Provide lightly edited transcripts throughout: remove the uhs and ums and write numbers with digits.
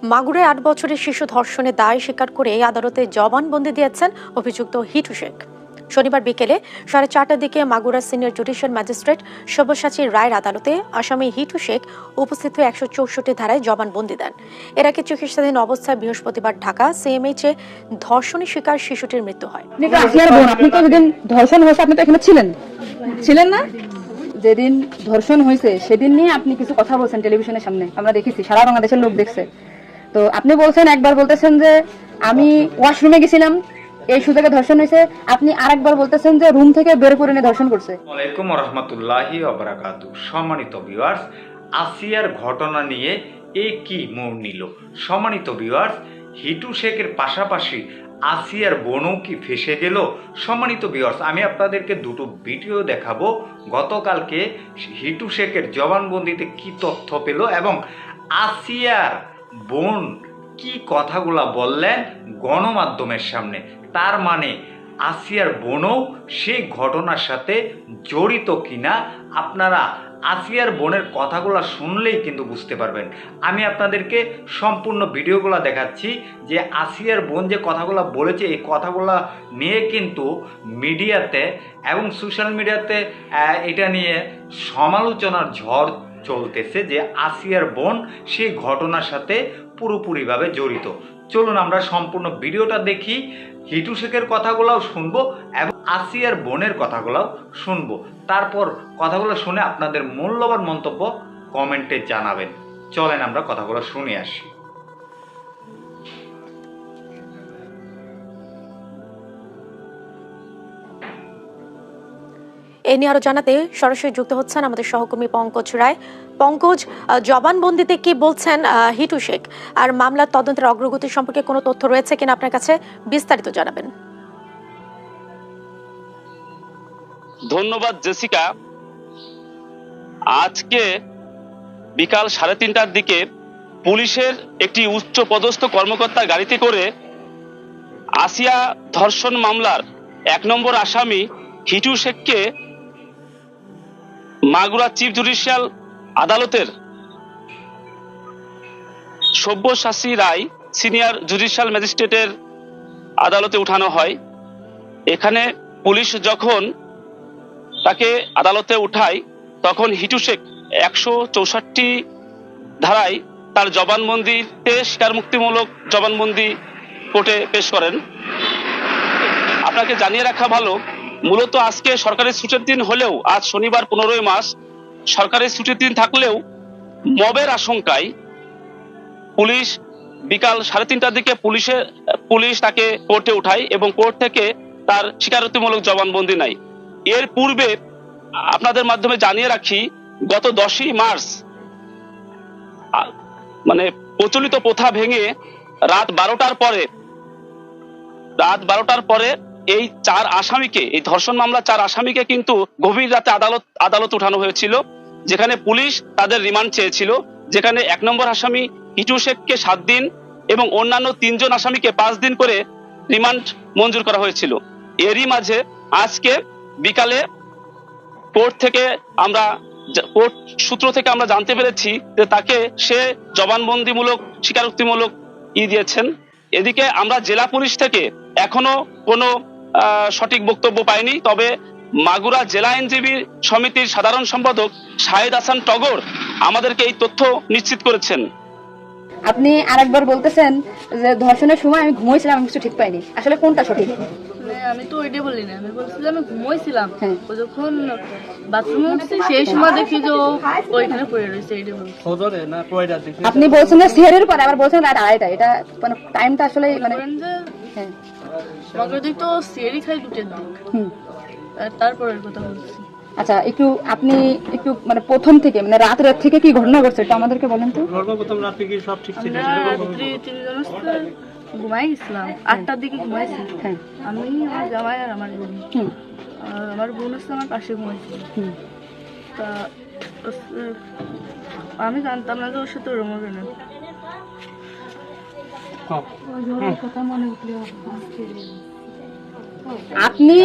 মাগুরায় ৮ বছরের শিশু ধর্ষণের দায় স্বীকার করে আদালতে জবানবন্দি দিয়েছেন অভিযুক্ত হিটু শেখ। শনিবার বিকেলে 4:30টার দিকে Magura senior judicial magistrate Sabyasachi রায়ের আদালতে আসামি হিটু শেখ উপস্থিত হয়ে 164 ধারায় জবানবন্দি দেন। এর আগে চিকিৎসাধীন অবস্থায় বৃহস্পতিবার ঢাকা সিএমএইচে ধর্ষণের শিকার শিশুটির মৃত্যু হয়। আপনি তো যেদিন ধর্ষণ হয়েছে আপনি তো এখানে ছিলেন না? যেদিন ধর্ষণ হয়েছে সেদিন নিয়ে আপনি কিছু কথা বলছেন টেলিভিশনের সামনে, আমরা দেখেছি, সারা বাংলাদেশের লোক দেখছে। তো আপনি বলছেন, একবার বলতেছেন যে আমি ওয়াশরুমে গেছিলাম, এই সুযোগে ধর্ষণ হয়েছে। আপনি আরেকবার বলতেছেন যে রুম থেকে বের করে নিয়ে ধর্ষণ করছে। আসসালামু আলাইকুম ওয়া রাহমাতুল্লাহি ওয়া বারাকাতুহু। সম্মানিত ভিউয়ার্স, আসিয়ার ঘটনা নিয়ে কি মোড় নিল? সম্মানিত ভিউয়ার্স, হিটু শেখের পাশাপাশি আসিয়ার বোনও কি ফেসে গেল? সম্মানিত ভিউয়ার্স, আমি আপনাদেরকে দুটো ভিডিও দেখাবো। গতকালকে হিটু শেখের জবানবন্দিতে কি তথ্য পেল এবং আসিয়ার বোন কি কথাগুলা বললেন গণমাধ্যমের সামনে। তার মানে আসিয়ার বোনও সেই ঘটনার সাথে জড়িত কিনা আপনারা আসিয়ার বোনের কথাগুলো শুনলেই কিন্তু বুঝতে পারবেন। আমি আপনাদেরকে সম্পূর্ণ ভিডিওগুলো দেখাচ্ছি যে আসিয়ার বোন যে কথাগুলো বলেছে, এই কথাগুলো নিয়ে কিন্তু মিডিয়াতে এবং সোশ্যাল মিডিয়াতে এটা নিয়ে সমালোচনার ঝড় চলতেছে যে আসিয়ার বোন সেই ঘটনার সাথে পুরোপুরিভাবে জড়িত। চলুন আমরা সম্পূর্ণ ভিডিওটা দেখি, হিটু শেখের কথাগুলোও শুনবো এবং আসিয়ার বোনের কথাগুলোও শুনবো। তারপর কথাগুলো শুনে আপনাদের মূল্যবান মন্তব্য কমেন্টে জানাবেন। চলেন আমরা কথাগুলো শুনে আসি। এ নিয়ে আরো জানাতে সরাসরি যুক্ত হচ্ছেন আমাদের সহকর্মী পঙ্কজ রায়। পঙ্কজ, জবানবন্দিতে কি বলছেন হিটু শেখ, আর মামলার তদন্তের অগ্রগতি সম্পর্কে কোনো তথ্য রয়েছে কিনা আপনার কাছে, বিস্তারিত জানাবেন। ধন্যবাদ জেসিকা। আজকে বিকাল 3:30টার দিকে পুলিশের একটি উচ্চ পদস্থ কর্মকর্তা গাড়িতে করে আসিয়া ধর্ষণ মামলার 1 নম্বর আসামি হিটু শেখকে মাগুরা চিফ জুডিশিয়াল আদালতের সব্যসাচী রায় সিনিয়র জুডিশিয়াল ম্যাজিস্ট্রেটের আদালতে উঠানো হয়। এখানে পুলিশ যখন তাকে আদালতে উঠায় তখন হিটু শেখ 164 ধারায় তার জবানবন্দিতে স্বীকারোক্তিমূলক জবানবন্দি কোর্টে পেশ করেন। আপনাকে জানিয়ে রাখা ভালো, মূলত আজকে সরকারি ছুটির দিন হলেও আজ শনিবার 15 মার্চ সরকারি ছুটির দিন থাকলেও মবের আশঙ্কায় পুলিশ বিকাল 3:30টার দিকে পুলিশ তাকে কোর্টে উঠায় এবং কোর্ট থেকে তার স্বীকারোক্তিমূলক জবানবন্দি নেয়। এর পূর্বে আপনাদের মাধ্যমে জানিয়ে রাখি, গত 10ই মার্চ মানে প্রচলিত প্রথা ভেঙে রাত 12টার পরে এই 4 আসামিকে, এই ধর্ষণ মামলা 4 আসামিকে কিন্তু গভীর রাতে আদালত উঠানো হয়েছিল, যেখানে পুলিশ তাদের রিমান্ড চেয়েছিল, যেখানে 1 নম্বর আসামি হিটু শেখকে 7 দিন এবং অন্যান্য 3 জন আসামিকে 5 দিন করে রিমান্ড মঞ্জুর করা হয়েছিল। এরই মাঝে আজকে বিকালে কোর্ট সূত্র থেকে আমরা জানতে পেরেছি যে তাকে সে জবানবন্দিমূলক স্বীকারোক্তিমূলক দিয়েছেন। এদিকে আমরা জেলা পুলিশ থেকে এখনো কোনো সঠিক বক্তব্য পাইনি, তবে মাগুরা জেলা আইনজীবী সমিতির সাধারণ সম্পাদক শাহেদ হাসান টগর আমাদেরকে এই তথ্য নিশ্চিত করেছেন। আপনি আরেকবার বলতেছেন যে ধর্ষণের সময় আমি ঘুমোইছিলাম, আমি কিছু ঠিক পাইনি, আসলে কোনটা সঠিক? আমি তো ওইটাই বলি না, আমি বলছিলাম আমি ঘুমোইছিলাম, ও যখন বাথরুমে উঠছি সেই সময় দেখি যে ওইখানে পড়ে রয়েছে, এইটাই বলছি। আপনি বলছেন যে সিহারের পরে, আবার বলছেন রাত 2:30টা, এটা মানে টাইমটা আসলে মানে হ্যাঁ আমাকে দিক তো সিয়ারি খাই 2টের দিক, তারপরের কথা বলছি। আচ্ছা, আপনি একটু মানে প্রথম থেকে মানে রাত থেকে কি ঘটনা ঘটছে এটা আমাদেরকে বলেন তো। প্রথম রাত থেকে সব ঠিক ছিল, রাত্রি 3 জন ঘুমাই গেছিলাম, 8টার দিকে ঘুমাইছি। হ্যাঁ, আমি, আমার জামাই আর আমার বোন। আমার বোন হচ্ছে আমার পাশে ঘুমাইছিল। তা আমি জানতাম না যে ওর সাথে ওরম হবে না। আপনি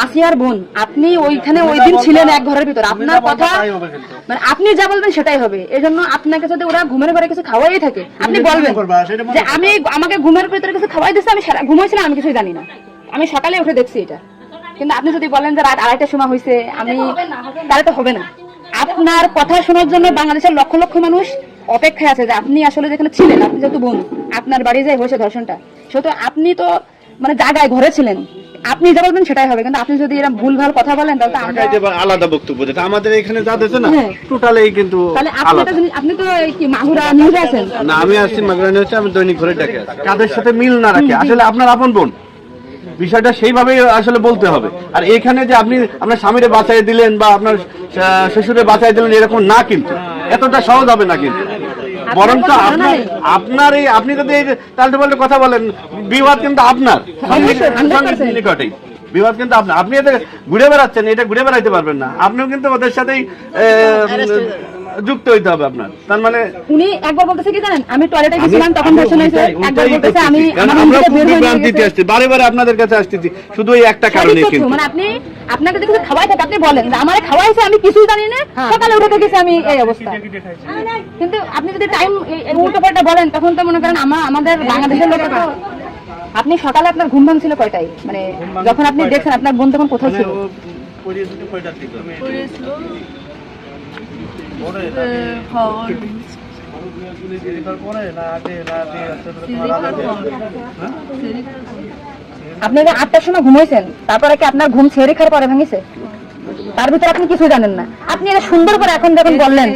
আসিয়ার বোন, আপনি ওইখানে ওই দিন ছিলেন এক ঘরের ভিতর, আপনার কথা মানে আপনি যা বলবেন সেটাই হবে। এই জন্য আপনাকে যদি ওরা ঘুমের ঘরে কিছু খাওয়াই থাকে, আপনি বলবেন যে আমাকে ঘুমের ভিতরে কিছু খাওয়াই দিচ্ছে, আমি ঘুমাইছিলাম, আমি কিছুই জানি না, আমি সকালে উঠে দেখছি এটা। কিন্তু আপনি যদি বলেন যে রাত 2:30টার সময় হয়েছে, তাহলে তো হবে না। আপনার কথা শোনার জন্য বাংলাদেশের লক্ষ লক্ষ মানুষ অপেক্ষায় আছে যে আপনি আসলে যেখানে ছিলেন, আপনি যেহেতু বোন, আপনার বাড়ি যে হয়েছে ধর্ষণটা, সেহেতু আপনি তো মানে জায়গায় ঘরে ছিলেন, আপনি যা বলবেন সেটাই হবে। কিন্তু আপনি যদি এরকম ভুলভাল কথা বলেন তাহলে তো আমরা আলাদা বক্তব্য, যেটা আমাদের এখানে যা দিয়েছে না হ্যাঁ। টোটালি কিন্তু তাহলে আলাদা। আপনি তো এই কি মাগুরা নিউজে আছেন না, আমি আসছি মাগুরা নিউজে, আমি দৈনিক ঘরে ডাকে আছি। কাদের সাথে মিল না রাখে আসলে আপনার আপন বোন, বিষয়টা সেইভাবে আসলে বলতে হবে। আর এখানে যে আপনি আপনার স্বামীরে বাঁচাই দিলেন বা আপনার শ্বশুরে বাঁচাই দিলেন এরকম না, কিন্তু এতটা সহজ হবে না। কিন্তু বরঞ্চ আপনার এই আপনি যদি এই তাল্টে পাল্টে কথা বলেন, বিবাদ কিন্তু আপনার নিকটেই, বিবাদ কিন্তু আপনার। আপনি এটা ঘুরে বেড়াচ্ছেন, এটা ঘুরে বেড়াইতে পারবেন না, আপনিও কিন্তু ওদের সাথেই যুক্ত হইতে হবে আপনার। তার মানে উনি একবার বলতেছে কি জানেন, আমি টয়লেটে গেছিলাম তখন ধর্ষণ হয়েছে, একবার বলতেছে আমি আমরা খুব বিভ্রান্তিতে আসছি, বারে বারে আপনাদের কাছে আসতেছি শুধু এই একটা কারণে। কিন্তু মানে আপনাকে যদি কিছু খাওয়াই থাকে, আপনি বলেন যে আমারে খাওয়াইছে, আমি কিছুই জানি না, সকালে উঠে দেখেছি আমি এই অবস্থা। কিন্তু আপনি যদি টাইম উল্টো পাল্টা বলেন, তখন তো মনে করেন আমাদের বাংলাদেশের লোক তো। আপনি সকালে আপনার ঘুম ভাঙছিল কয়টায়, মানে যখন আপনি দেখছেন আপনার বোন তখন কোথায় ছিল? পড়েছিল আপনি 8টার সময় ঘুমাইছেন, তারপরে কি আপনার ঘুম ছেড়ে খাওয়ার পরে ভাঙিছে? তার ভিতরে আপনি কিছু জানেন না। আপনি এটা সুন্দর করে এখন যখন বললেন,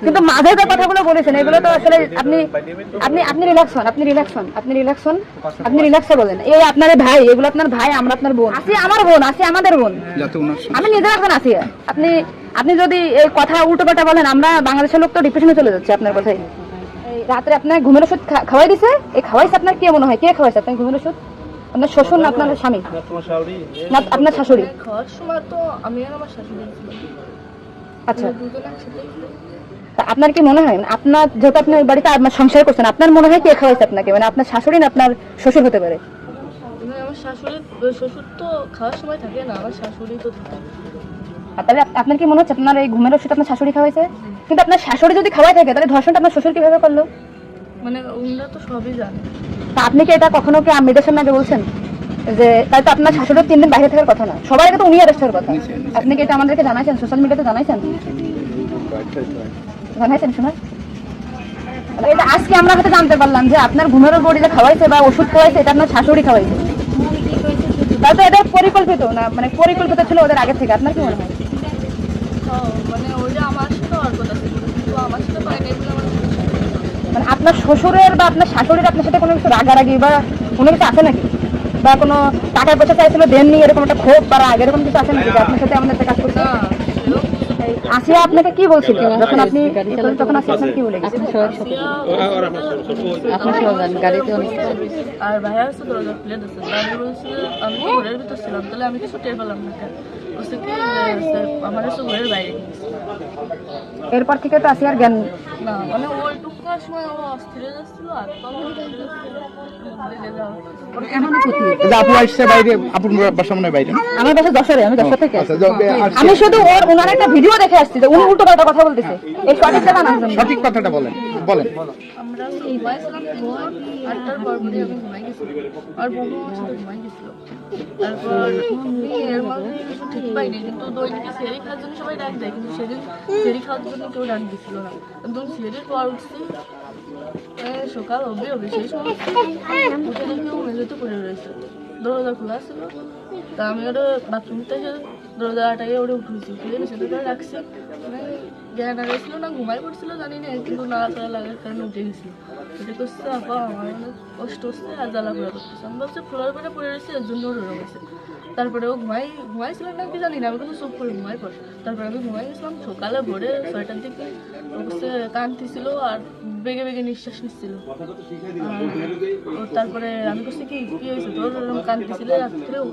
কিন্তু মাঝে যে কথাগুলো বলেছেন এগুলো তো আসলে আপনি রিল্যাক্স হন, আপনি রিল্যাক্সে বলেন। এই আপনার ভাই, এগুলো আপনার ভাই, আমরা আপনার বোন, আসি আমার বোন, আসি আমাদের বোন, আমি নিজে এখন আসি। আপনি যদি এই কথা উল্টো পাল্টা বলেন, আমরা বাংলাদেশের লোক তো ডিপ্রেশনে চলে যাচ্ছে আপনার কথাই। রাত্রে আপনার ঘুমের ওষুধ খাওয়াই দিছে, এই খাওয়াইছে আপনার কে মনে হয়, কে খাওয়াইছে আপনার ঘুমের ওষুধ? আপনার শ্বশুর না আপনার স্বামী না আপনার শাশুড়ি? খাওয়ার সময় তো আমি আর আমার শাশুড়ি ছিলাম। আচ্ছা, দুজন একসাথে তা আপনার কি মনে হয়, আপনার যেহেতু আপনি ওই বাড়িতে আপনার সংসার করছেন, আপনার মনে হয় কে খাওয়াইছে আপনাকে? মানে আপনার শাশুড়ি না আপনার শ্বশুর হতে পারে? আমার শ্বশুর তো খাওয়ার সময় থাকে না, আমার শাশুড়ি তো থাকে। আর তাহলে আপনার কি মনে হচ্ছে আপনার এই ঘুমের ওষুধ আপনার শাশুড়ি খাওয়াইছে? কিন্তু আপনার শাশুড়ি যদি খাওয়াই থাকে, তাহলে ধর্ষণটা আপনার শ্বশুর কিভাবে করলো? মানে ওনারা তো সবই জানে। তা আপনি কি এটা কখনো কি মেয়েদের সামনে আগে বলছেন যে তাই তো আপনার শাশুড়ির 3 দিন বাইরে থাকার কথা না, সবার আগে তো উনি অ্যারেস্ট হওয়ার কথা? আপনি কি এটা আমাদেরকে জানাইছেন, সোশ্যাল মিডিয়াতে জানাইছেন? শোনা এটা আজকে আমরা হয়তো জানতে পারলাম যে আপনার ঘুমের বড়ি যে খাওয়াইছে বা ওষুধ খাওয়াইছে, এটা আপনার শাশুড়ি খাওয়াইছে। তাই তো এটা পরিকল্পিত না, মানে পরিকল্পিত ছিল ওদের আগে থেকে। আপনার কি মনে হয়? মানে ওইটা আমার সাথে আর কথা ছিল, কিন্তু আমার সাথে পাই নাই বলে আমার মানে আপনার শ্বশুরের বা আপনার শাশুড়ির আপনার সাথে কোনো কিছু রাগারাগি বা কোনো কিছু আছে নাকি? বা কোনো টাকা পয়সা চাইছিল দেননি, এরকম একটা ক্ষোভ বা রাগ এরকম কিছু আছে নাকি আপনার সাথে আমাদের কাজ করতে? আসিয়া আপনাকে কি বলছিল যখন আপনি তখন আসিয়া আপনাকে কি বলে গেছে? আর ভাইয়া হচ্ছে দরজা খুলে দিচ্ছে, আমি বলছি আমি তো ঘরের ভিতর ছিলাম, তাহলে আমি কিছু টের পেলাম না। বলছে কি আমার হচ্ছে ঘরের বাইরে গিয়েছে। এরপর থেকে তো আসিয়ার জ্ঞান না, মানে ওইটুকুর সময় ও অস্থির হয়ে যাচ্ছিল, আর আপু আসছে বাইরে, আপুর বাসা মনে হয় বাইরে। আমার বাসা যশোরে, আমি যশোর থেকে আচ্ছা, আমি শুধু ওনার একটা ভিডিও দেখে আসছি যে উনি উল্টো পাল্টা কথা বলতেছে, এই সঠিকটা জানার জন্য। সঠিক কথাটা বলেন। আমরা ঘুমাইছিলাম, 8টার পর পরে আমি ঘুমাই গেছিলাম, আর বোনও আমার সাথে ঘুমাই গেছিল। তারপর এর মধ্যে কিছু ঠিক পাইনি, কিন্তু দৈনিকে সেরি খাওয়ার জন্য সবাই ডাক দেয়, কিন্তু সেদিন সেরি খাওয়ার জন্য কেউ ডাক দিচ্ছিল না। একদম সেরির পর উঠছি, সকাল হবে সেই সময় উঠে দেখেও মেঝেতে পড়ে রয়েছে, দরজা খোলা ছিল। তা আমি ওটা বাথরুম থেকে দরজা আটাকে ওটা উঠেছি, উঠে সেটা করে রাখছি। মানে জ্ঞান হারিয়েছিল না ঘুমাই পড়ছিল জানি না, কিন্তু নাড়াচাড়া লাগার কারণে উঠে গেছিল। এটা করছে আপা আমার অনেক কষ্ট হচ্ছে আর জ্বালা পোড়া করতেছে। আমি বলছি ফ্লোর পেটে পড়ে রয়েছে, এর জন্য রয়ে গেছে। তারপরে ও ঘুমাইছিলেন না কি জানি না, আমি কিন্তু চুপ করে ঘুমাই পড়। তারপরে আমি ঘুমাই গেছিলাম, সকালে ভোরে 6টার দিকে ও হচ্ছে কাঁদতেছিল আর বেগে বেগে নিঃশ্বাস নিচ্ছিল। তারপরে আমি করছি কি হয়েছে তোর, ওরকম কাঁদতেছিল রাত্রেও,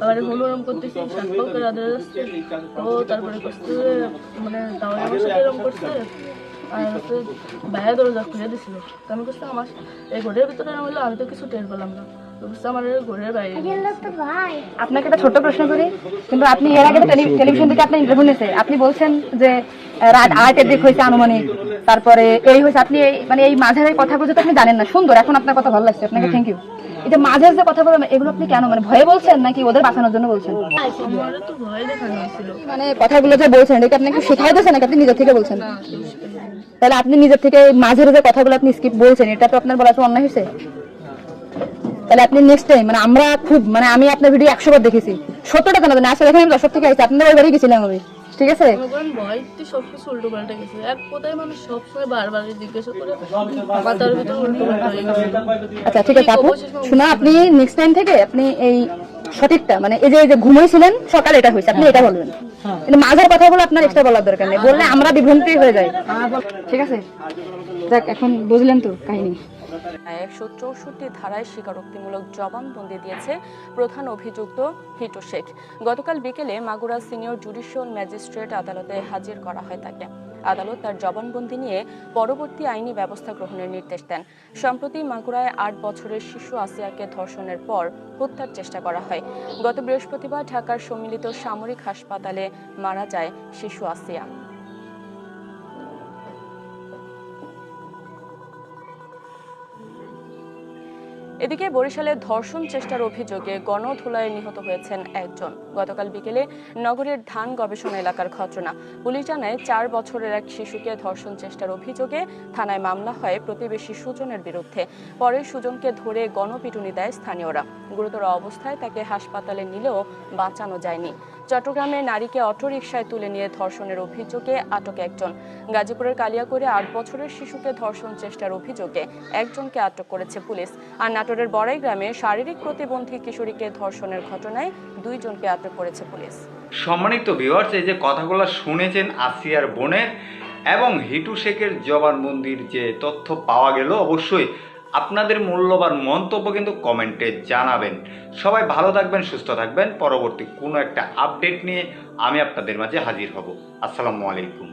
আবার হলো ওরকম করতেছি, সাতটাও করে আদা যাচ্ছে। ও তারপরে করছে মানে তাও আমার সাথে এরকম করছে, আর হচ্ছে বাইরে দরজা খুলে দিছিল। তো আমি করছি আমার এই ঘরের ভিতরে এরকম হলো, আমি তো কিছু টের পেলাম না। বলছে আমার ঘরের বাইরে নিয়ে গেছে। আপনাকে একটা ছোট্ট প্রশ্ন করি, কিন্তু আপনি এর আগে তো টেলিভিশন থেকে আপনি ইন্টারভিউ নিয়েছে, আপনি বলছেন যে রাত 8-এর দিক হয়েছে আনুমানিক, তারপরে এই হয়েছে, আপনি মানে এই মাঝের কথাগুলো তো আপনি জানেন না। সুন্দর, এখন আপনার কথা ভালো লাগছে, আপনাকে থ্যাংক ইউ। এটা মাঝের যে কথাগুলো এগুলো আপনি কেন মানে ভয়ে বলছেন নাকি ওদের বাঁচানোর জন্য বলছেন? আমার তো ভয় দেখানো হয়েছিল। মানে কথাগুলো যে বলছেন এটা কি আপনাকে শেখাই দিয়েছেন নাকি আপনি নিজের থেকে বলছেন? না কেউ শিখে নাই। তাহলে আপনি নিজের থেকে মাঝের যে কথাগুলো আপনি স্কিপ বলছেন, এটা তো আপনার বলা তো অন্যায় হয়েছে। তাহলে আপনি নেক্সট টাইম, মানে আমরা খুব মানে আমি আপনার ভিডিও 100 বার দেখেছি, 70টা কেন জানি আসলে দেখেন আমি 10 থেকে আইছি, আপনাদের ওই বাড়ি গেছিলাম আমি, ঠিক আছে? মনে ভয়তে সবকিছু উল্টো পাল্টে গেছে। এক কথায় মানুষ সবসময় বারবার জিজ্ঞাসা করে মাথার ভিতর উল্টো পাল্টা হয়ে গেছে। আচ্ছা ঠিক আছে আপু, শোনা আপনি নেক্সট টাইম থেকে আপনি এই সঠিকটা মানে এই যে ঘুমাইছিলেন সকালে এটা হয়েছে আপনি এটা বলবেন, কিন্তু মাঝের কথাগুলো আপনার এক্সট্রা বলার দরকার নেই, বললে আমরা বিভ্রান্তি হয়ে যাই, ঠিক আছে? যাক, এখন বুঝলেন তো কাহিনী। 164 ধারায় স্বীকারোক্তিমূলক জবানবন্দি দিয়েছে প্রধান অভিযুক্ত হিটু শেখ। গতকাল বিকেলে মাগুরা সিনিয়র জুডিশিয়াল ম্যাজিস্ট্রেট আদালতে হাজির করা হয় তাকে। আদালত তার জবানবন্দি নিয়ে পরবর্তী আইনি ব্যবস্থা গ্রহণের নির্দেশ দেন। সম্প্রতি মাগুরায় 8 বছরের শিশু আসিয়াকে ধর্ষণের পর হত্যার চেষ্টা করা হয়। গত বৃহস্পতিবার ঢাকার সম্মিলিত সামরিক হাসপাতালে মারা যায় শিশু আসিয়া। এদিকে বরিশালে ধর্ষণ চেষ্টার অভিযোগে গণধোলায় নিহত হয়েছেন একজন। গতকাল বিকেলে নগরের ধান গবেষণা এলাকার ঘটনা। পুলিশ জানায় 4 বছরের এক শিশুকে ধর্ষণ চেষ্টার অভিযোগে থানায় মামলা হয় প্রতিবেশী সুজনের বিরুদ্ধে। পরে সুজনকে ধরে গণপিটুনি দেয় স্থানীয়রা। গুরুতর অবস্থায় তাকে হাসপাতালে নিলেও বাঁচানো যায়নি। চট্টগ্রামে নারীকে অটোরিকশায় তুলে নিয়ে ধর্ষণের অভিযোগে আটক একজন। গাজীপুরের কালিয়াকৈরে 8 বছরের শিশুকে ধর্ষণ চেষ্টার অভিযোগে একজনকে আটক করেছে পুলিশ। আর নাটোরের বড়াই গ্রামে শারীরিক প্রতিবন্ধী কিশোরীকে ধর্ষণের ঘটনায় 2 জনকে আটক করেছে পুলিশ। সম্মানিত ভিউয়ার্স, এই যে কথাগুলো শুনেছেন আসিয়ার বোনের এবং হিটু শেখের জবানবন্দির যে তথ্য পাওয়া গেল, অবশ্যই আপনাদের মূল্যবান মন্তব্য কিন্তু কমেন্টে জানাবেন। সবাই ভালো থাকবেন, সুস্থ থাকবেন। পরবর্তী কোনো একটা আপডেট নিয়ে আমি আপনাদের মাঝে হাজির হব। আসসালামু আলাইকুম।